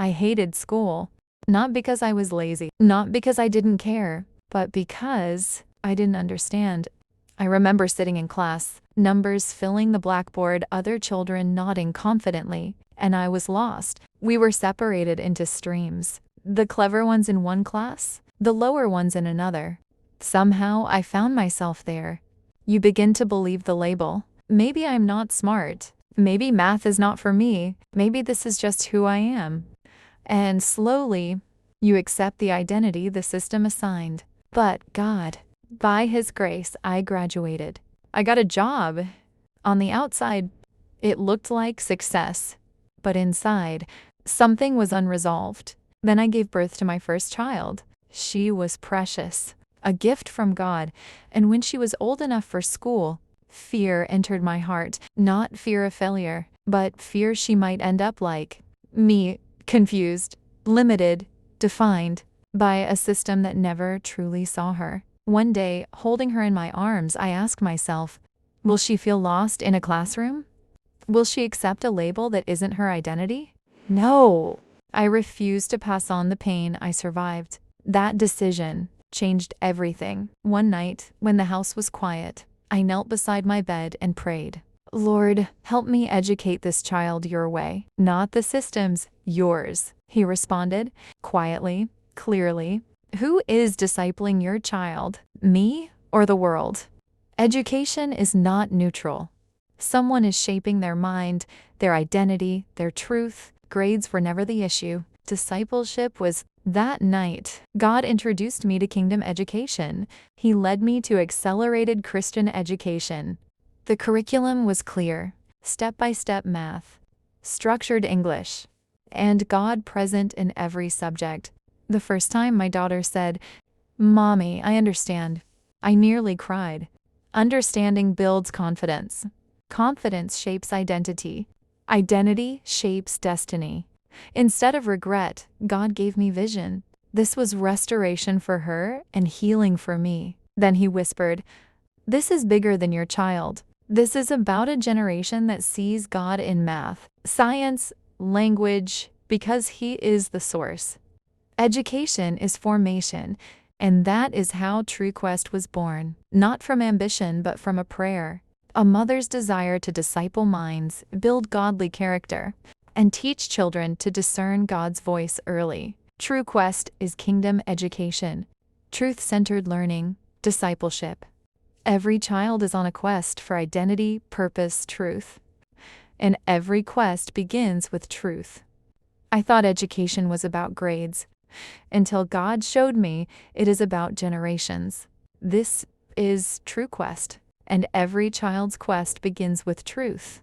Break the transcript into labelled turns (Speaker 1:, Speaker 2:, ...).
Speaker 1: I hated school. Not because I was lazy, not because I didn't care, but because I didn't understand. I remember sitting in class, numbers filling the blackboard, other children nodding confidently, and I was lost. We were separated into streams. The clever ones in one class, the lower ones in another. Somehow I found myself there. You begin to believe the label. Maybe I'm not smart. Maybe math is not for me. Maybe this is just who I am. And slowly, you accept the identity the system assigned. But God, by His grace, I graduated. I got a job. On the outside, it looked like success. But inside, something was unresolved. Then I gave birth to my first child. She was precious, a gift from God. And when she was old enough for school, fear entered my heart. Not fear of failure, but fear she might end up like me, confused, limited, defined by a system that never truly saw her. One day, holding her in my arms, I asked myself, will she feel lost in a classroom? Will she accept a label that isn't her identity? No. I refused to pass on the pain I survived. That decision changed everything. One night, when the house was quiet, I knelt beside my bed and prayed, Lord, help me educate this child your way, not the system's, yours. He responded, quietly, clearly. Who is discipling your child, me or the world? Education is not neutral. Someone is shaping their mind, their identity, their truth. Grades were never the issue. Discipleship was. That night, God introduced me to kingdom education. He led me to accelerated Christian education. The curriculum was clear, step-by-step math, structured English, and God present in every subject. The first time my daughter said, Mommy, I understand, I nearly cried. Understanding builds confidence. Confidence shapes identity. Identity shapes destiny. Instead of regret, God gave me vision. This was restoration for her and healing for me. Then He whispered, this is bigger than your child. This is about a generation that sees God in math, science, language, because He is the source. Education is formation, and that is how TrueQuest was born. Not from ambition, but from a prayer. A mother's desire to disciple minds, build godly character, and teach children to discern God's voice early. TrueQuest is kingdom education, truth-centered learning, discipleship. Every child is on a quest for identity, purpose, truth. And every quest begins with truth. I thought education was about grades, until God showed me it is about generations. This is TrueQuest, and every child's quest begins with truth.